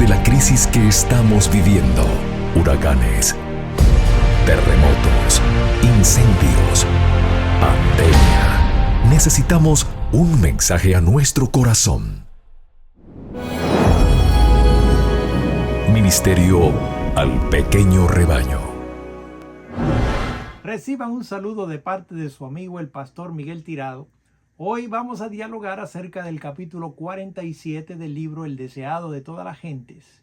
de la crisis que estamos viviendo: huracanes, terremotos, incendios, pandemia. Necesitamos un mensaje a nuestro corazón. Ministerio al pequeño rebaño. Reciban un saludo de parte de su amigo el pastor Miguel Tirado. Hoy vamos a dialogar acerca del capítulo 47 del libro El deseado de todas las gentes.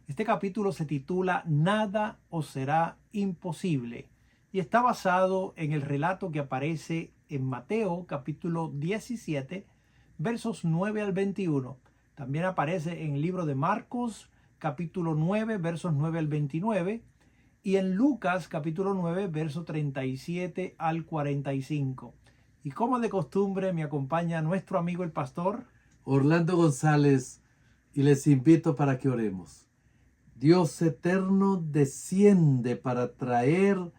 Este capítulo se titula Nada os será imposible y está basado en el relato que aparece en Mateo capítulo 17 versos 9 al 21. También aparece en el libro de Marcos capítulo 9 versos 9 al 29 y en Lucas capítulo 9 verso 37 al 45. Y como de costumbre me acompaña nuestro amigo el pastor Orlando González, y les invito para que oremos. Dios eterno, desciende para traer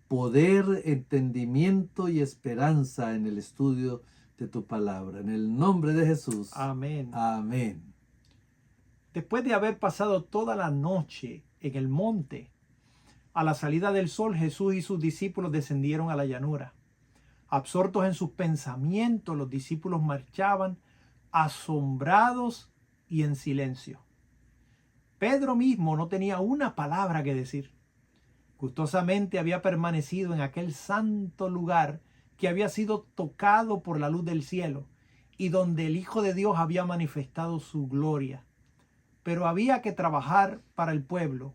poder, entendimiento y esperanza en el estudio de tu palabra. En el nombre de Jesús. Amén. Amén. Después de haber pasado toda la noche en el monte, a la salida del sol, Jesús y sus discípulos descendieron a la llanura. Absortos en sus pensamientos, los discípulos marchaban asombrados y en silencio. Pedro mismo no tenía una palabra que decir. Gustosamente había permanecido en aquel santo lugar que había sido tocado por la luz del cielo y donde el Hijo de Dios había manifestado su gloria. Pero había que trabajar para el pueblo,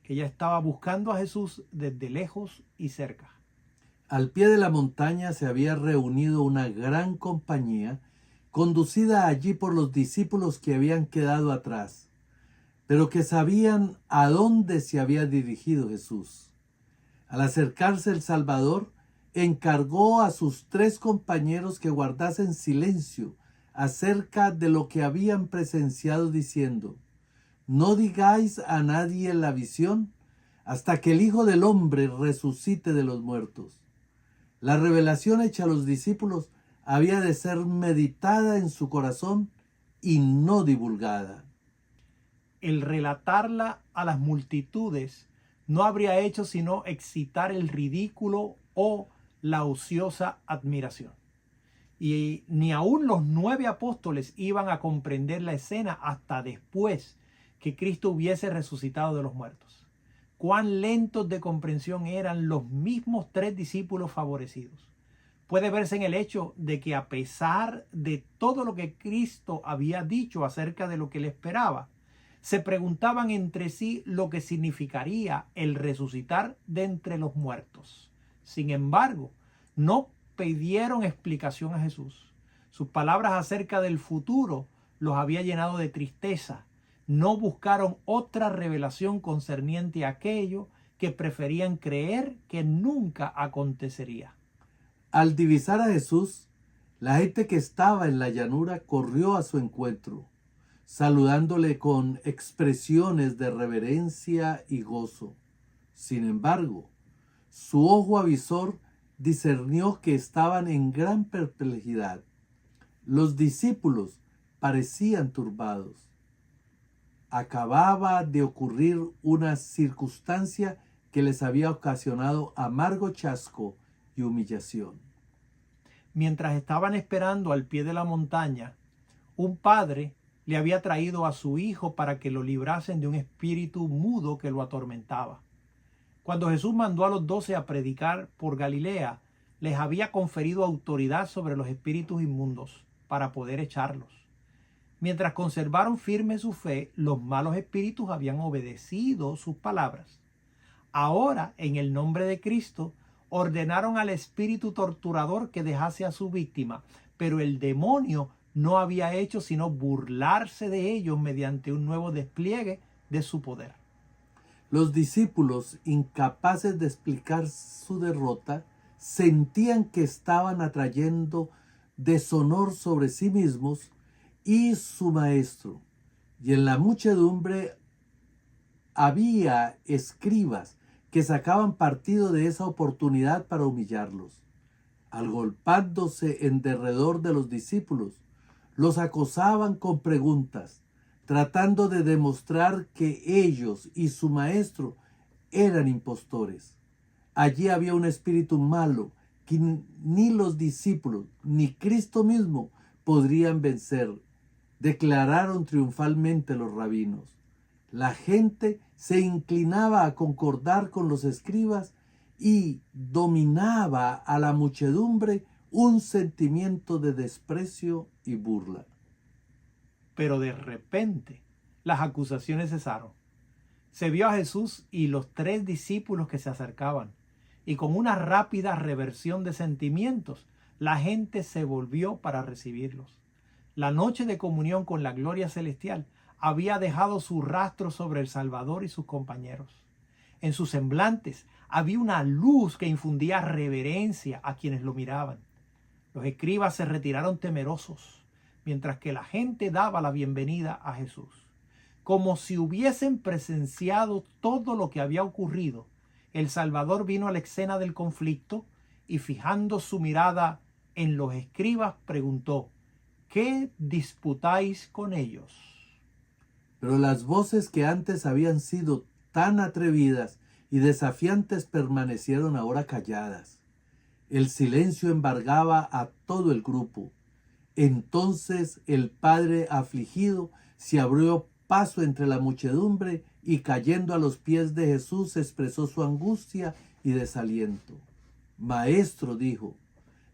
que ya estaba buscando a Jesús desde lejos y cerca. Al pie de la montaña se había reunido una gran compañía, conducida allí por los discípulos que habían quedado atrás, pero que sabían a dónde se había dirigido Jesús. Al acercarse el Salvador, encargó a sus 3 compañeros que guardasen silencio acerca de lo que habían presenciado, diciendo: no digáis a nadie la visión hasta que el Hijo del Hombre resucite de los muertos. La revelación hecha a los discípulos había de ser meditada en su corazón y no divulgada. El relatarla a las multitudes no habría hecho sino excitar el ridículo o la ociosa admiración. Y ni aun los 9 apóstoles iban a comprender la escena hasta después que Cristo hubiese resucitado de los muertos. Cuán lentos de comprensión eran los mismos 3 discípulos favorecidos. Puede verse en el hecho de que a pesar de todo lo que Cristo había dicho acerca de lo que le esperaba, se preguntaban entre sí lo que significaría el resucitar de entre los muertos. Sin embargo, no pidieron explicación a Jesús. Sus palabras acerca del futuro los había llenado de tristeza. No buscaron otra revelación concerniente a aquello que preferían creer que nunca acontecería. Al divisar a Jesús, la gente que estaba en la llanura corrió a su encuentro, saludándole con expresiones de reverencia y gozo. Sin embargo, su ojo avisor discernió que estaban en gran perplejidad. Los discípulos parecían turbados. Acababa de ocurrir una circunstancia que les había ocasionado amargo chasco y humillación. Mientras estaban esperando al pie de la montaña, un padre le había traído a su hijo para que lo librasen de un espíritu mudo que lo atormentaba. Cuando Jesús mandó a los 12 a predicar por Galilea, les había conferido autoridad sobre los espíritus inmundos para poder echarlos. Mientras conservaron firme su fe, los malos espíritus habían obedecido sus palabras. Ahora, en el nombre de Cristo, ordenaron al espíritu torturador que dejase a su víctima, pero el demonio no había hecho sino burlarse de ellos mediante un nuevo despliegue de su poder. Los discípulos, incapaces de explicar su derrota, sentían que estaban atrayendo deshonor sobre sí mismos y su maestro, y en la muchedumbre había escribas que sacaban partido de esa oportunidad para humillarlos. Agolpándose en derredor de los discípulos, los acosaban con preguntas, tratando de demostrar que ellos y su maestro eran impostores. Allí había un espíritu malo que ni los discípulos ni Cristo mismo podrían vencer, declararon triunfalmente los rabinos. La gente se inclinaba a concordar con los escribas y dominaba a la muchedumbre un sentimiento de desprecio y burla. Pero de repente las acusaciones cesaron. Se vio a Jesús y los 3 discípulos que se acercaban, y con una rápida reversión de sentimientos, la gente se volvió para recibirlos. La noche de comunión con la gloria celestial había dejado su rastro sobre el Salvador y sus compañeros. En sus semblantes había una luz que infundía reverencia a quienes lo miraban. Los escribas se retiraron temerosos, mientras que la gente daba la bienvenida a Jesús. Como si hubiesen presenciado todo lo que había ocurrido, el Salvador vino a la escena del conflicto y, fijando su mirada en los escribas, preguntó: ¿qué disputáis con ellos? Pero las voces que antes habían sido tan atrevidas y desafiantes permanecieron ahora calladas. El silencio embargaba a todo el grupo. Entonces el padre afligido se abrió paso entre la muchedumbre y, cayendo a los pies de Jesús, expresó su angustia y desaliento. Maestro, dijo,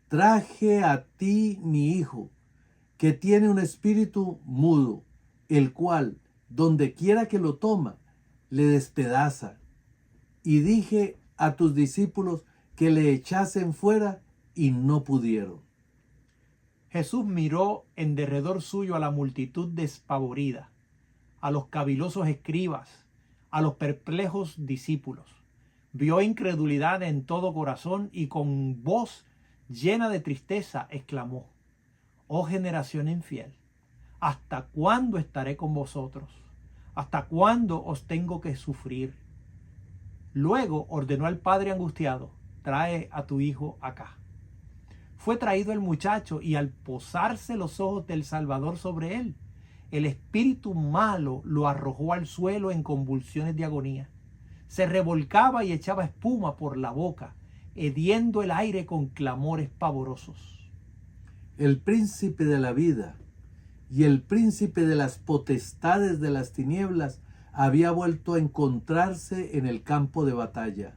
traje a ti mi hijo, que tiene un espíritu mudo, el cual, donde quiera que lo toma, le despedaza. Y dije a tus discípulos que le echasen fuera, y no pudieron. Jesús miró en derredor suyo a la multitud despavorida, a los cavilosos escribas, a los perplejos discípulos. Vio incredulidad en todo corazón y con voz llena de tristeza exclamó: oh generación infiel, ¿hasta cuándo estaré con vosotros? ¿Hasta cuándo os tengo que sufrir? Luego ordenó al padre angustiado: trae a tu hijo acá. Fue traído el muchacho, y al posarse los ojos del Salvador sobre él, el espíritu malo lo arrojó al suelo en convulsiones de agonía. Se revolcaba y echaba espuma por la boca, hediendo el aire con clamores pavorosos. El príncipe de la vida y el príncipe de las potestades de las tinieblas había vuelto a encontrarse en el campo de batalla.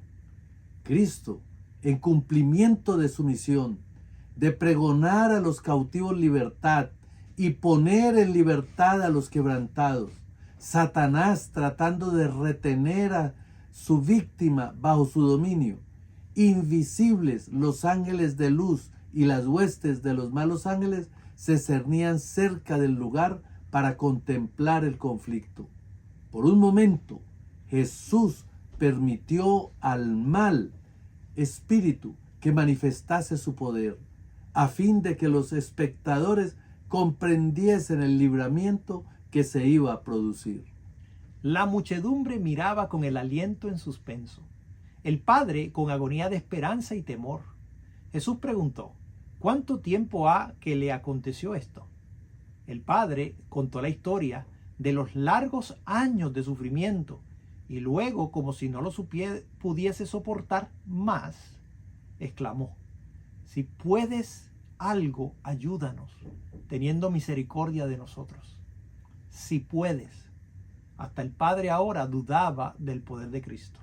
Cristo, en cumplimiento de su misión, de pregonar a los cautivos libertad y poner en libertad a los quebrantados, Satanás tratando de retener a su víctima bajo su dominio, invisibles los ángeles de luz y las huestes de los malos ángeles se cernían cerca del lugar para contemplar el conflicto. Por un momento, Jesús permitió al mal espíritu que manifestase su poder, a fin de que los espectadores comprendiesen el libramiento que se iba a producir. La muchedumbre miraba con el aliento en suspenso, el padre con agonía de esperanza y temor. Jesús preguntó: ¿cuánto tiempo ha que le aconteció esto? El padre contó la historia de los largos años de sufrimiento y luego, como si no lo pudiese soportar más, exclamó: si puedes algo, ayúdanos, teniendo misericordia de nosotros. Si puedes. Hasta el padre ahora dudaba del poder de Cristo.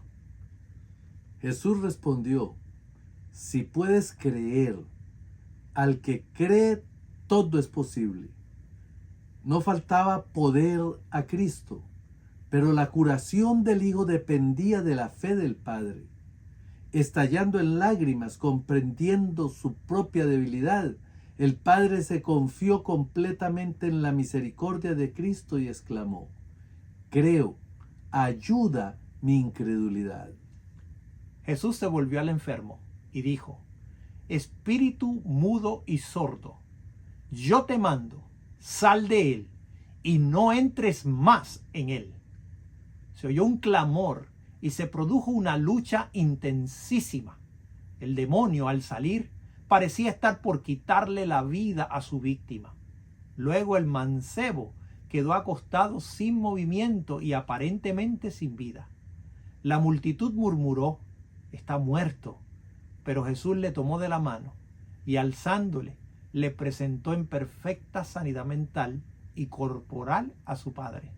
Jesús respondió: si puedes creer, al que cree todo es posible. No faltaba poder a Cristo, pero la curación del Hijo dependía de la fe del Padre. Estallando en lágrimas, comprendiendo su propia debilidad, el Padre se confió completamente en la misericordia de Cristo y exclamó: creo, ayuda mi incredulidad. Jesús se volvió al enfermo y dijo: espíritu mudo y sordo, yo te mando, sal de él y no entres más en él. Se oyó un clamor y se produjo una lucha intensísima. El demonio, al salir, parecía estar por quitarle la vida a su víctima. Luego el mancebo, quedó acostado sin movimiento y aparentemente sin vida. La multitud murmuró: está muerto. Pero Jesús le tomó de la mano y alzándole, le presentó en perfecta sanidad mental y corporal a su Padre.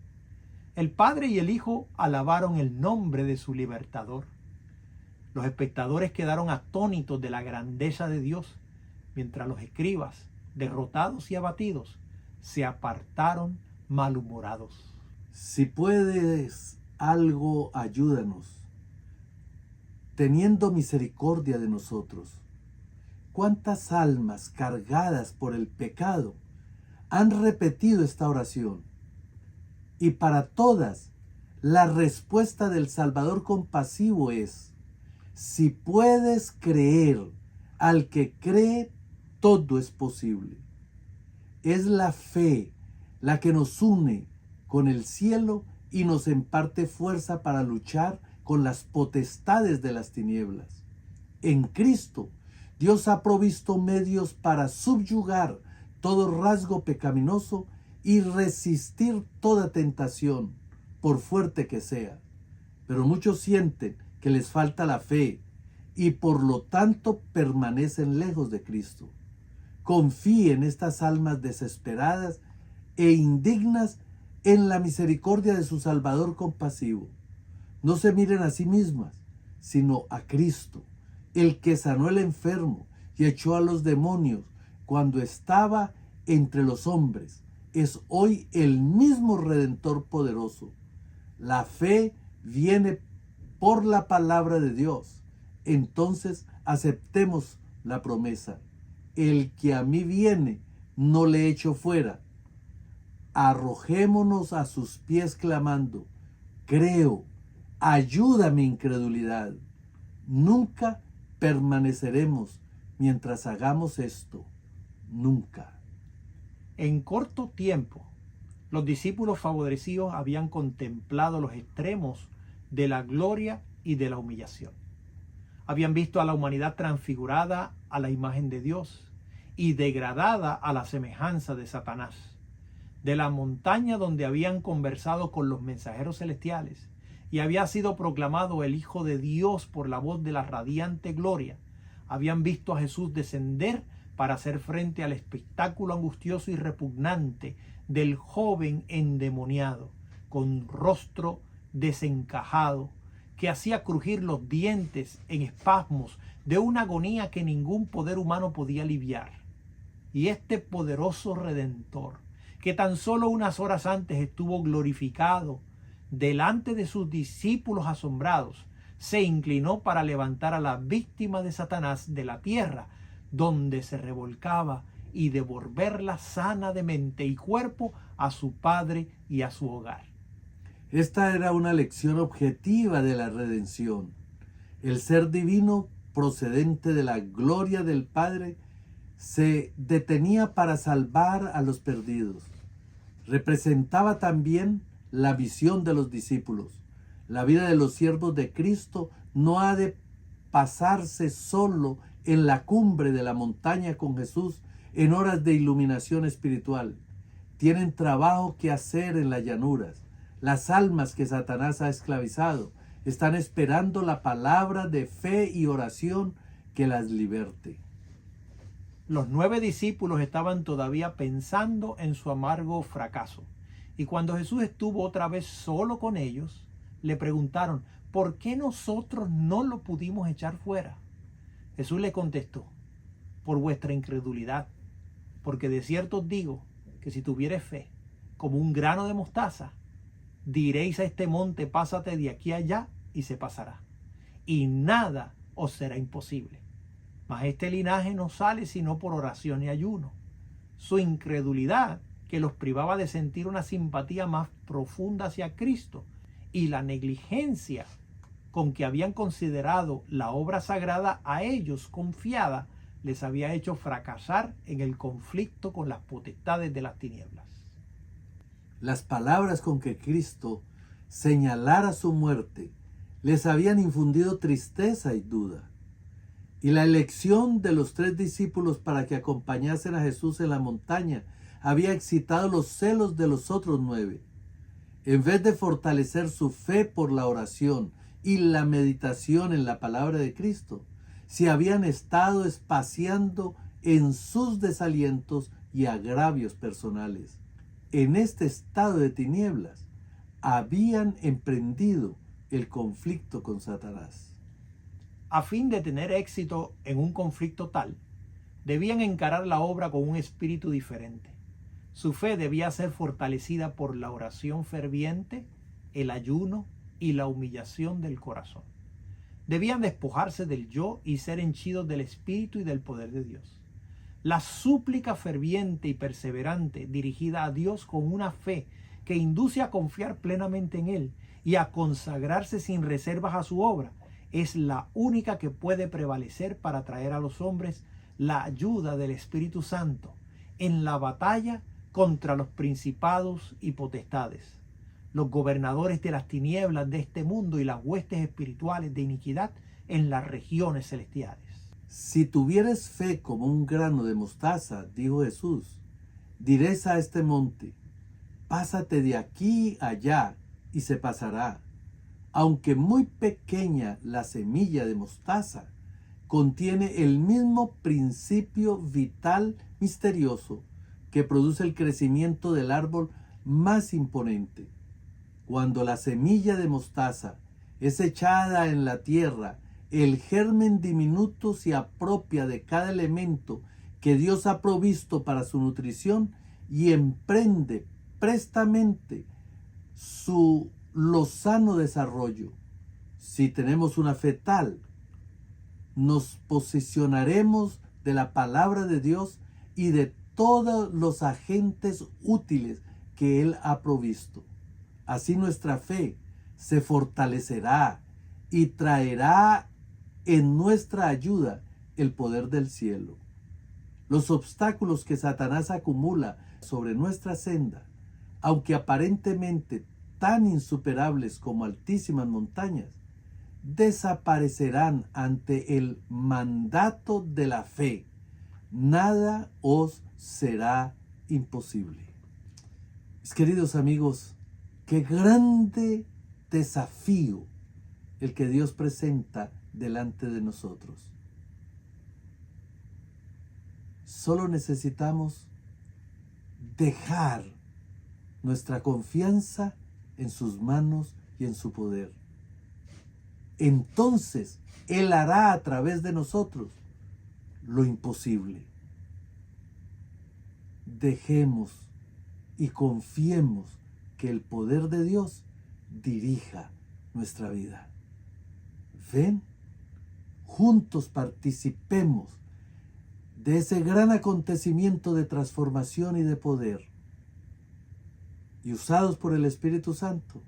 El Padre y el Hijo alabaron el nombre de su libertador. Los espectadores quedaron atónitos de la grandeza de Dios, mientras los escribas, derrotados y abatidos, se apartaron malhumorados. Si puedes algo, ayúdanos, teniendo misericordia de nosotros. ¿Cuántas almas cargadas por el pecado han repetido esta oración? Y para todas, la respuesta del Salvador compasivo es: si puedes creer, al que cree, todo es posible. Es la fe la que nos une con el cielo y nos imparte fuerza para luchar con las potestades de las tinieblas. En Cristo, Dios ha provisto medios para subyugar todo rasgo pecaminoso y resistir toda tentación, por fuerte que sea. Pero muchos sienten que les falta la fe y por lo tanto permanecen lejos de Cristo. Confíe en estas almas desesperadas e indignas en la misericordia de su Salvador compasivo. No se miren a sí mismas, sino a Cristo, el que sanó al enfermo y echó a los demonios cuando estaba entre los hombres. Es hoy el mismo Redentor poderoso. La fe viene por la palabra de Dios. Entonces aceptemos la promesa: el que a mí viene, no le echo fuera. Arrojémonos a sus pies clamando: creo, ayuda mi incredulidad. Nunca permaneceremos mientras hagamos esto. Nunca. En corto tiempo, los discípulos favorecidos habían contemplado los extremos de la gloria y de la humillación. Habían visto a la humanidad transfigurada a la imagen de Dios y degradada a la semejanza de Satanás. De la montaña donde habían conversado con los mensajeros celestiales y había sido proclamado el Hijo de Dios por la voz de la radiante gloria, habían visto a Jesús descender para hacer frente al espectáculo angustioso y repugnante del joven endemoniado, con rostro desencajado, que hacía crujir los dientes en espasmos de una agonía que ningún poder humano podía aliviar. Y este poderoso Redentor, que tan solo unas horas antes estuvo glorificado delante de sus discípulos asombrados, se inclinó para levantar a la víctima de Satanás de la tierra, donde se revolcaba, y devolverla sana de mente y cuerpo a su Padre y a su hogar. Esta era una lección objetiva de la redención. El ser divino procedente de la gloria del Padre se detenía para salvar a los perdidos. Representaba también la visión de los discípulos. La vida de los siervos de Cristo no ha de pasarse solo en la cumbre de la montaña con Jesús en horas de iluminación espiritual. Tienen trabajo que hacer en las llanuras. Las almas que Satanás ha esclavizado están esperando la palabra de fe y oración que las liberte. Los 9 discípulos estaban todavía pensando en su amargo fracaso. Y cuando Jesús estuvo otra vez solo con ellos, le preguntaron: ¿por qué nosotros no lo pudimos echar fuera? Jesús le contestó: por vuestra incredulidad. Porque de cierto os digo que si tuviereis fe como un grano de mostaza, diréis a este monte: pásate de aquí a allá, y se pasará. Y nada os será imposible. Mas este linaje no sale sino por oración y ayuno. Su incredulidad, que los privaba de sentir una simpatía más profunda hacia Cristo, y la negligencia con que habían considerado la obra sagrada a ellos confiada, les había hecho fracasar en el conflicto con las potestades de las tinieblas. Las palabras con que Cristo señalara su muerte les habían infundido tristeza y duda. Y la elección de los 3 discípulos para que acompañasen a Jesús en la montaña había excitado los celos de los otros 9. En vez de fortalecer su fe por la oración y la meditación en la palabra de Cristo, se habían estado espaciando en sus desalientos y agravios personales. En este estado de tinieblas, habían emprendido el conflicto con Satanás. A fin de tener éxito en un conflicto tal, debían encarar la obra con un espíritu diferente. Su fe debía ser fortalecida por la oración ferviente, el ayuno y la humillación del corazón. Debían despojarse del yo y ser henchidos del espíritu y del poder de Dios. La súplica ferviente y perseverante dirigida a Dios con una fe que induce a confiar plenamente en Él y a consagrarse sin reservas a su obra es la única que puede prevalecer para traer a los hombres la ayuda del Espíritu Santo en la batalla contra los principados y potestades, los gobernadores de las tinieblas de este mundo y las huestes espirituales de iniquidad en las regiones celestiales. Si tuvieres fe como un grano de mostaza, dijo Jesús, diréis a este monte, pásate de aquí allá, y se pasará. Aunque muy pequeña, la semilla de mostaza contiene el mismo principio vital misterioso que produce el crecimiento del árbol más imponente. Cuando la semilla de mostaza es echada en la tierra, el germen diminuto se apropia de cada elemento que Dios ha provisto para su nutrición y emprende prestamente su lozano desarrollo. Si tenemos una fe tal, nos posicionaremos de la palabra de Dios y de todos los agentes útiles que Él ha provisto. Así nuestra fe se fortalecerá y traerá en nuestra ayuda el poder del cielo. Los obstáculos que Satanás acumula sobre nuestra senda, aunque aparentemente tan insuperables como altísimas montañas, desaparecerán ante el mandato de la fe. Nada os será imposible. Mis queridos amigos, qué grande desafío el que Dios presenta delante de nosotros. Solo necesitamos dejar nuestra confianza en sus manos y en su poder. Entonces Él hará a través de nosotros lo imposible. Dejemos y confiemos que el poder de Dios dirija nuestra vida. Ven, juntos participemos de ese gran acontecimiento de transformación y de poder. Y usados por el Espíritu Santo,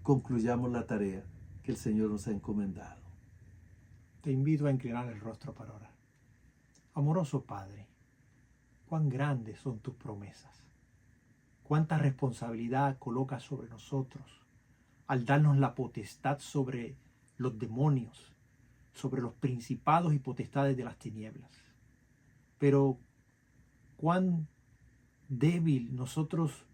concluyamos la tarea que el Señor nos ha encomendado. Te invito a inclinar el rostro para orar. Amoroso Padre, cuán grandes son tus promesas. Cuánta responsabilidad colocas sobre nosotros al darnos la potestad sobre los demonios, sobre los principados y potestades de las tinieblas. Pero cuán débil nosotros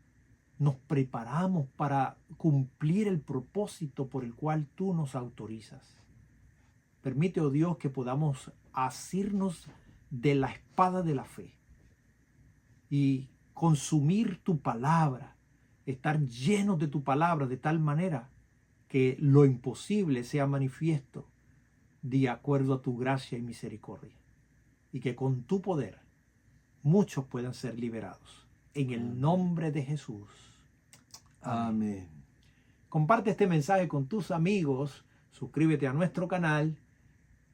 nos preparamos para cumplir el propósito por el cual tú nos autorizas. Permite, oh Dios, que podamos asirnos de la espada de la fe y consumir tu palabra, estar llenos de tu palabra de tal manera que lo imposible sea manifiesto de acuerdo a tu gracia y misericordia, y que con tu poder muchos puedan ser liberados. En el nombre de Jesús. Amén. Comparte este mensaje con tus amigos, suscríbete a nuestro canal.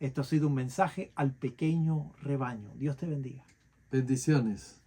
Esto ha sido un mensaje al pequeño rebaño. Dios te bendiga. Bendiciones.